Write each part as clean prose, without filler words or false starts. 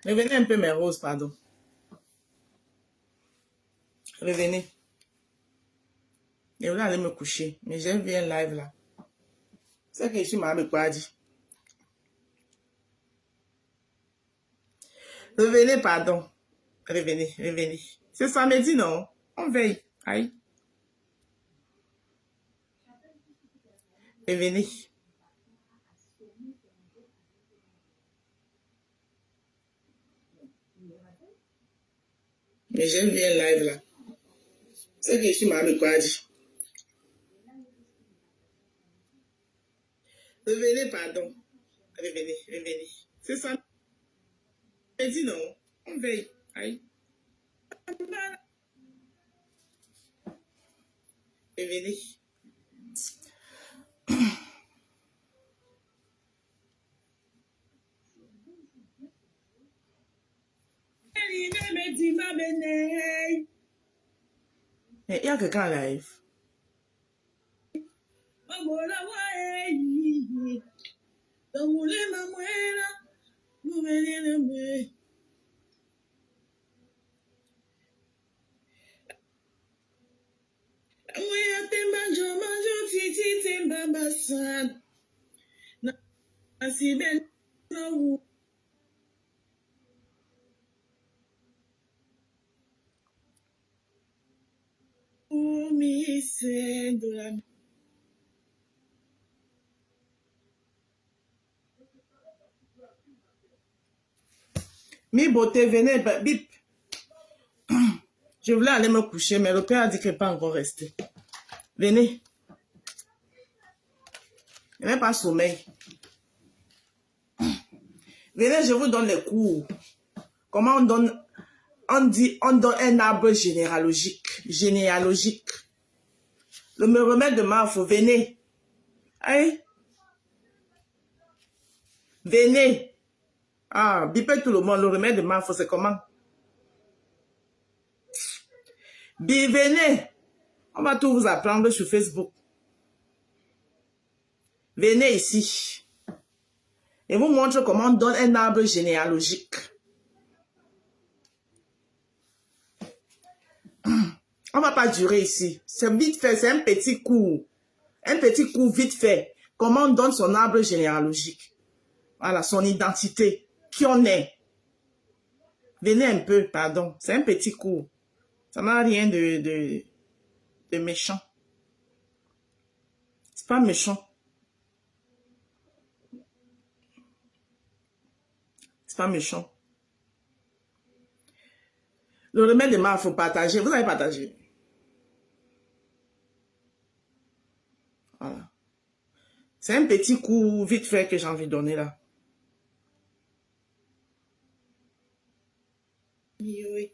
Revenez un peu mes roses, pardon. Revenez. Et vous allez me coucher. Mais j'ai vu un live là. C'est que je suis mal quoi dit. Revenez, pardon. Revenez, revenez. C'est samedi, non? On veille. Aïe. Revenez. Mais j'ai vu un live là. C'est que je suis mal quoi dit. Revenez, pardon. Revenez, revenez. C'est samedi, non? On veille. Aïe. Revenez. Mais il y a quelqu'un en live. Mi beauté, venez, bip. Je voulais aller me coucher, mais le père a dit qu'il n'est pas encore resté. Venez. Il n'est pas sommeil. Venez, je vous donne les cours. Comment on donne, on donne un arbre généalogique. Le remède de Marfo, venez. Aïe. Venez. Ah, bipez tout le monde, le remède de Marfo, c'est comment? Venez. On va tout vous apprendre sur Facebook. Venez ici. Et vous montre comment on donne un arbre généalogique. On ne va pas durer ici. C'est vite fait, c'est un petit cours. Un petit cours vite fait. Comment on donne son arbre généalogique. Voilà, son identité. Qui on est. Venez un peu, pardon. C'est un petit cours. Ça n'a rien de méchant. C'est pas méchant. C'est pas méchant. Le remède de mal, il faut partager. Vous avez partagé. Voilà. C'est un petit coup vite fait que j'ai envie de donner là. Oui.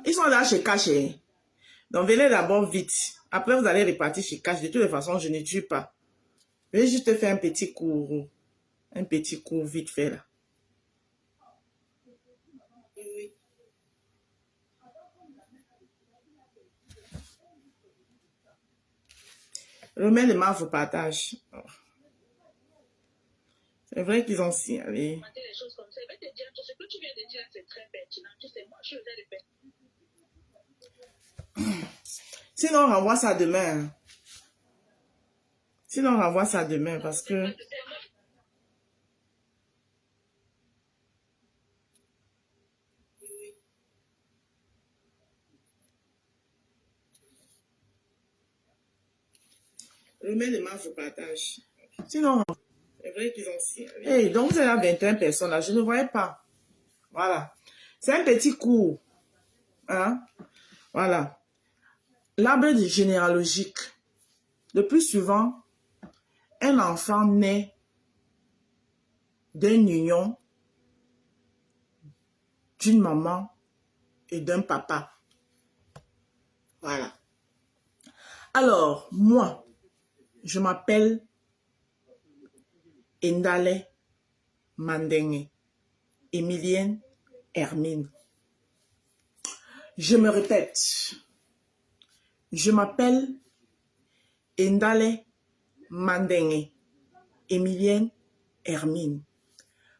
Ils sont là chez Caché. Donc venez d'abord vite. Après vous allez repartir chez Caché. De toutes les façons, je ne tue pas. Je vais juste faire un petit cours. Un petit cours vite fait là. Oui. Remets les mains au partage. C'est vrai qu'ils ont signalé. Sinon, on renvoie ça demain. Sinon, on renvoie ça demain parce que... Remets les mains au partage. Sinon, c'est vrai qu'ils ont signalé. Hey, donc vous êtes à 21 personnes là. Je ne voyais pas. Voilà. C'est un petit cours. Hein? Voilà. L'arbre généalogique. Le plus souvent, un enfant naît d'une union d'une maman et d'un papa. Voilà. Alors, moi, je m'appelle Endale Mandenge, Emilienne Hermine. Je me répète. Je m'appelle Endale Mandenge, Emilienne Hermine.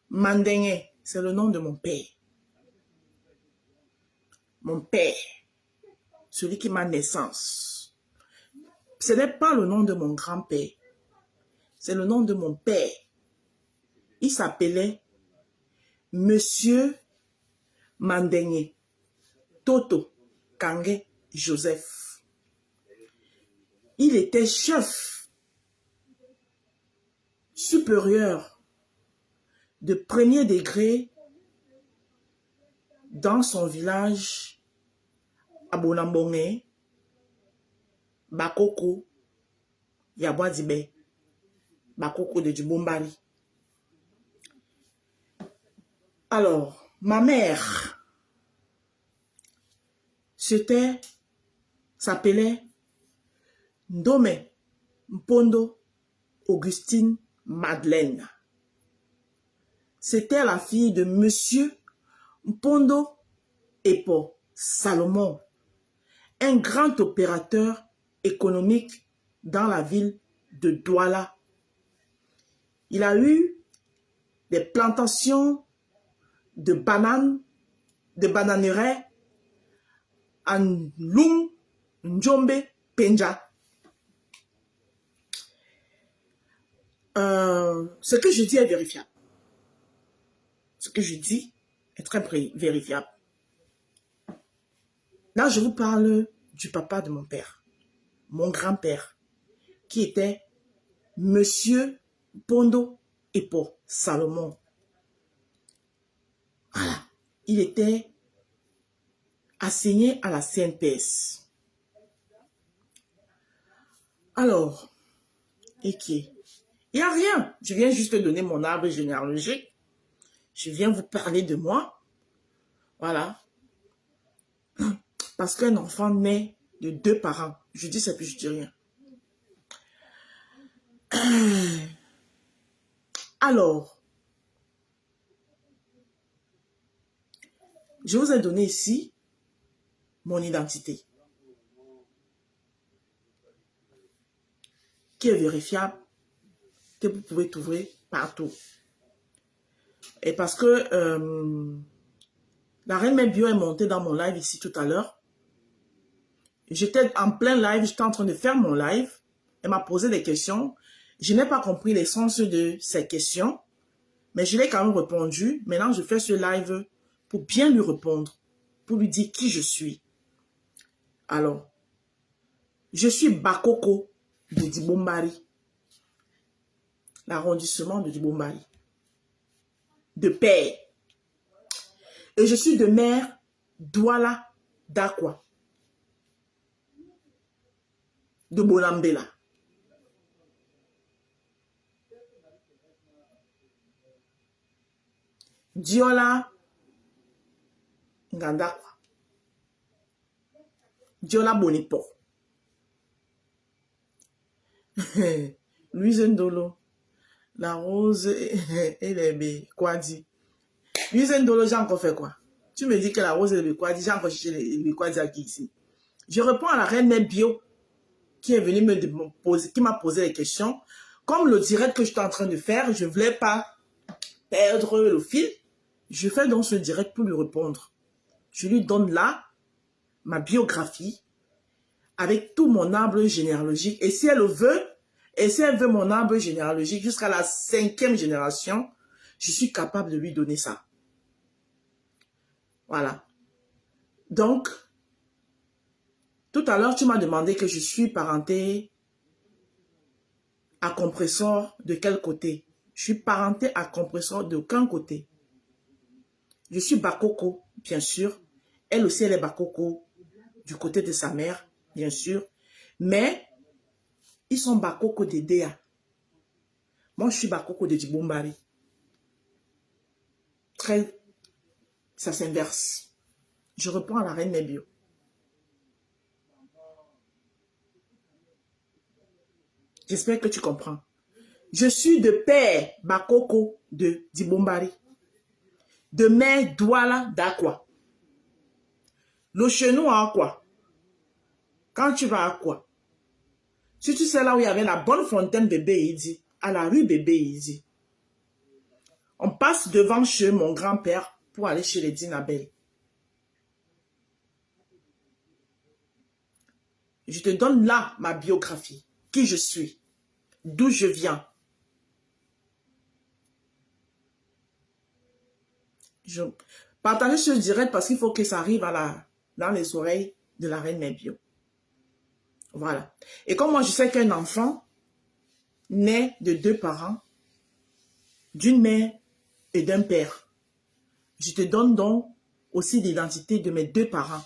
Mandenge, c'est le nom de mon père. Mon père, celui qui m'a naissance. Ce n'est pas le nom de mon grand-père. C'est le nom de mon père. Il s'appelait Monsieur Mandenge Toto Kange Joseph. Il était chef supérieur de premier degré dans son village à Bonambonge, Bakoko, Yabouadibe, Bakoko de Djibombari. Alors, ma mère s'appelait Ndome Mpondo Augustine Madeleine. C'était la fille de Monsieur Mpondo Epo Salomon, un grand opérateur économique dans la ville de Douala. Il a eu des plantations de bananes, de bananeraies en Lum, Njombe, Penja. Ce que je dis est vérifiable. Ce que je dis est très vérifiable. Là, je vous parle du papa de mon père, mon grand-père, qui était Monsieur Pondo Epo Salomon. Voilà. Il était assigné à la CNPS. Alors, et qui? Il n'y a rien. Je viens juste donner mon arbre généalogique. Je viens vous parler de moi. Voilà. Parce qu'un enfant naît de 2 parents. Je dis ça puis je dis rien. Alors, je vous ai donné ici mon identité, qui est vérifiable, que vous pouvez trouver partout. Et parce que la reine Mère Bio est montée dans mon live ici tout à l'heure. J'étais en plein live, j'étais en train de faire mon live. Elle m'a posé des questions. Je n'ai pas compris l'essence de ces questions, mais je l'ai quand même répondu. Maintenant, je fais ce live pour bien lui répondre, pour lui dire qui je suis. Alors, je suis Bakoko de Djibombari, l'arrondissement de Djibombari, de père. Et je suis de mère Douala Dakwa, de Bonambela. Diola Ngandakwa. Diola Bonipo. Louise Ndolo. La rose et les baies. Quoi dit? Louise Ndolo, j'ai encore fait quoi? Tu me dis que la rose et les baies. Quoi dit? J'ai encore cherché les quoi dit à qui ici? Je réponds à la reine Mère Bio qui est venue me poser, qui m'a posé les questions. Comme le direct que je suis en train de faire, je ne voulais pas perdre le fil. Je fais donc ce direct pour lui répondre. Je lui donne là ma biographie avec tout mon arbre généalogique. Et si elle veut, mon arbre généalogique jusqu'à la 5e génération, je suis capable de lui donner ça. Voilà. Donc, tout à l'heure, tu m'as demandé que je suis parenté à compresseur de quel côté? Je suis parenté à compresseur d'aucun côté. Je suis Bakoko, bien sûr. Elle aussi, elle est Bakoko du côté de sa mère, bien sûr. Mais, ils sont Bakoko de Déa. Moi, je suis Bakoko de Djibombari. Ça s'inverse. Je réponds à la reine Mère Bio. J'espère que tu comprends. Je suis de père Bakoko de Djibombari. De mère Douala Dakwa. Le chenou à quoi? Quand tu vas à quoi? Si tu sais là où il y avait la bonne fontaine Bébé Idi, à la rue Bébé Idi, on passe devant chez mon grand-père pour aller chez les Dinabel. Je te donne là ma biographie, qui je suis, d'où je viens. Je partage ce direct parce qu'il faut que ça arrive dans les oreilles de la reine Mébio. Voilà. Et comme moi, je sais qu'un enfant naît de 2 parents, d'une mère et d'un père, je te donne donc aussi l'identité de mes 2 parents.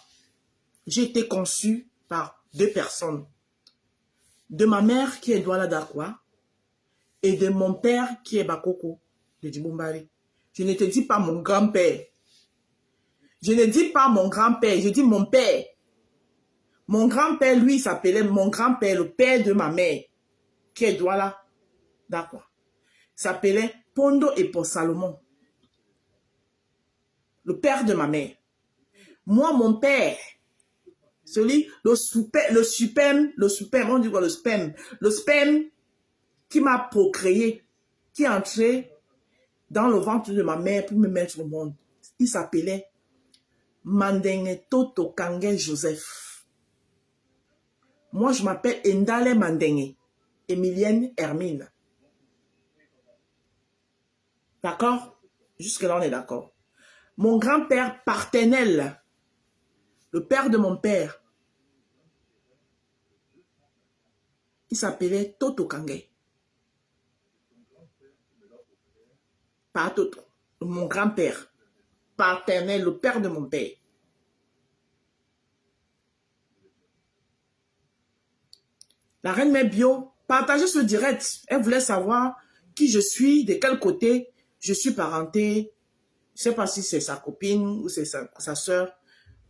J'ai été conçue par 2 personnes. De ma mère qui est Douala Dakwa et de mon père qui est Bakoko de Djibombari. Je ne te dis pas mon grand-père. Je ne dis pas mon grand-père, je dis mon père. Mon grand-père, lui, s'appelait mon grand-père, le père de ma mère, qui est Douala Dakwa. S'appelait Pondo et Paul Salomon. Le père de ma mère. Moi, mon père, le sperme qui m'a procréé, qui est entré dans le ventre de ma mère pour me mettre au monde. Il s'appelait Mandenge Toto Kange Joseph. Moi, je m'appelle Endale Mandenge, Emilienne Hermine. D'accord? Jusque-là, on est d'accord. Mon grand-père paternel, le père de mon père, il s'appelait Toto Kange. Pas Toto. Mon grand-père paternel, le père de mon père. La reine Mébio partageait ce direct. Elle voulait savoir qui je suis, de quel côté je suis parentée. Je ne sais pas si c'est sa copine ou c'est sa soeur.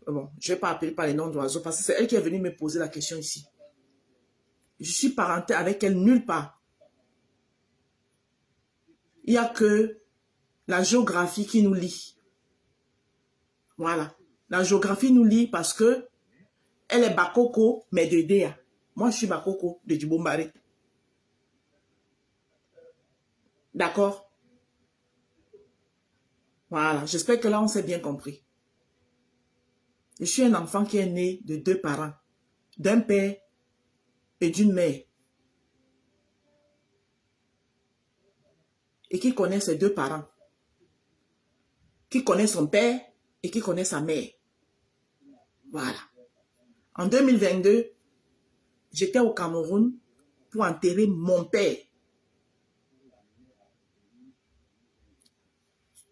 Bon, je ne vais pas appeler par les noms d'oiseaux parce que c'est elle qui est venue me poser la question ici. Je suis parentée avec elle nulle part. Il n'y a que la géographie qui nous lie. Voilà. La géographie nous lie parce que elle est Bakoko, mais de Dea. Moi, je suis Bakoko de Djibombari. D'accord? Voilà. J'espère que là, on s'est bien compris. Je suis un enfant qui est né de 2 parents, d'un père et d'une mère. Et qui connaît ses 2 parents. Qui connaît son père et qui connaît sa mère. Voilà. En 2022, j'étais au Cameroun pour enterrer mon père.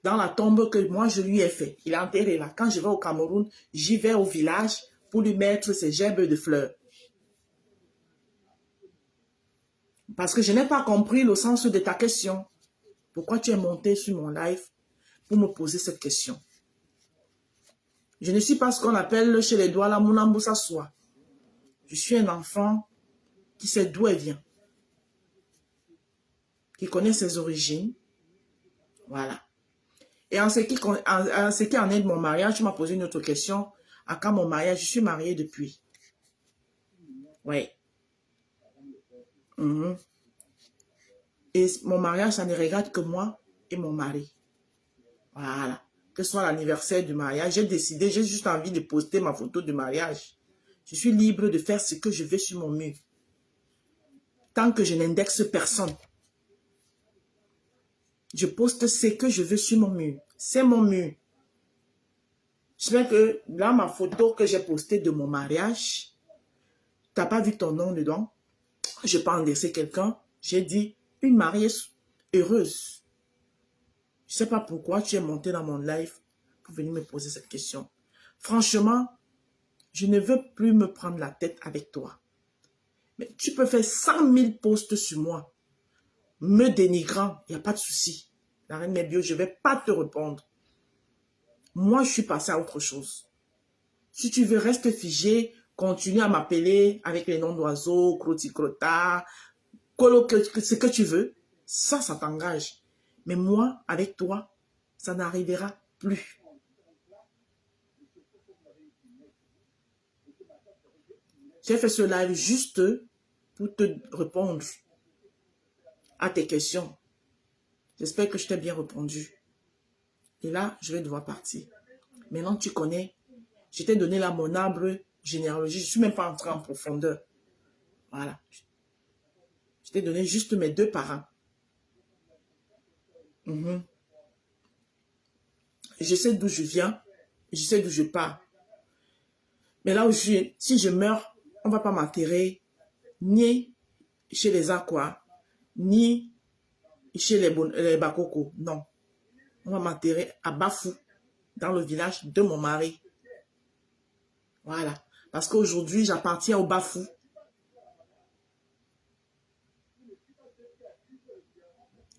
Dans la tombe que moi je lui ai fait. Il est enterré là. Quand je vais au Cameroun, j'y vais au village pour lui mettre ses gerbes de fleurs. Parce que je n'ai pas compris le sens de ta question. Pourquoi tu es monté sur mon live pour me poser cette question? Je ne suis pas ce qu'on appelle chez les doigts la Mounamboussa Soa. Je suis un enfant qui sait d'où elle vient. Qui connaît ses origines. Voilà. Et en ce qui en est de mon mariage, tu m'as posé une autre question. À quand mon mariage? Je suis mariée depuis. Oui. Et mon mariage, ça ne regarde que moi et mon mari. Voilà. Que ce soit l'anniversaire du mariage, j'ai décidé, j'ai juste envie de poster ma photo de mariage. Je suis libre de faire ce que je veux sur mon mur. Tant que je n'indexe personne. Je poste ce que je veux sur mon mur. C'est mon mur. J'espère que là, ma photo que j'ai postée de mon mariage, tu n'as pas vu ton nom dedans. Je n'ai pas endossé quelqu'un. J'ai dit une mariée heureuse. Je ne sais pas pourquoi tu es monté dans mon live pour venir me poser cette question. Franchement, je ne veux plus me prendre la tête avec toi. Mais tu peux faire 100 000 posts sur moi. Me dénigrant, il n'y a pas de souci. La reine Mébio, je ne vais pas te répondre. Moi, je suis passée à autre chose. Si tu veux rester figé, continue à m'appeler avec les noms d'oiseaux, croti-crota, ce que tu veux. Ça t'engage. Mais moi, avec toi, ça n'arrivera plus. J'ai fait ce live juste pour te répondre à tes questions. J'espère que je t'ai bien répondu. Et là, je vais devoir partir. Maintenant, tu connais. Je t'ai donné là mon arbre généalogie. Je ne suis même pas entré en profondeur. Voilà. Je t'ai donné juste mes 2 parents. Je sais d'où je viens. Je sais d'où je pars. Mais là où je suis, si je meurs, on ne va pas m'enterrer ni chez les Aquas, ni chez les Bakoko. Non. On va m'enterrer à Bafou, dans le village de mon mari. Voilà. Parce qu'aujourd'hui, j'appartiens au Bafou.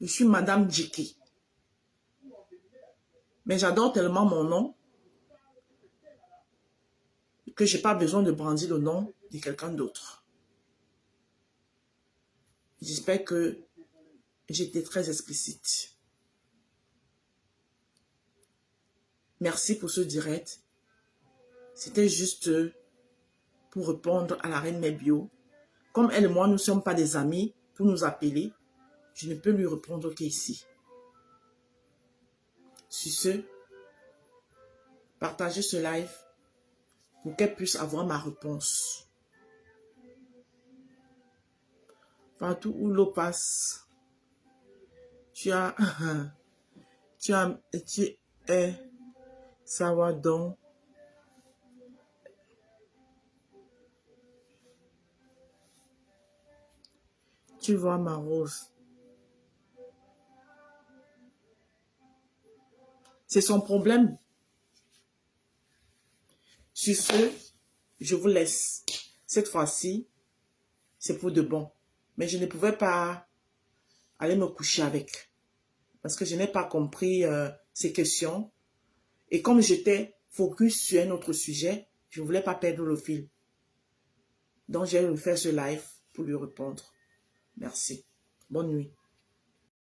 Je suis Madame Djiki. Mais j'adore tellement mon nom que je n'ai pas besoin de brandir le nom de quelqu'un d'autre. J'espère que j'étais très explicite. Merci pour ce direct. C'était juste pour répondre à la reine Mebio. Comme elle et moi, nous ne sommes pas des amis pour nous appeler, je ne peux lui répondre qu'ici. Sur ce, partagez ce live pour qu'elle puisse avoir ma réponse. Partout où l'eau passe, tu es Sawadon. Tu vois ma rose. C'est son problème. Sur ce, je vous laisse. Cette fois-ci, c'est pour de bon. Mais je ne pouvais pas aller me coucher avec. Parce que je n'ai pas compris ces questions. Et comme j'étais focus sur un autre sujet, je ne voulais pas perdre le fil. Donc, j'ai refait ce live pour lui répondre. Merci. Bonne nuit.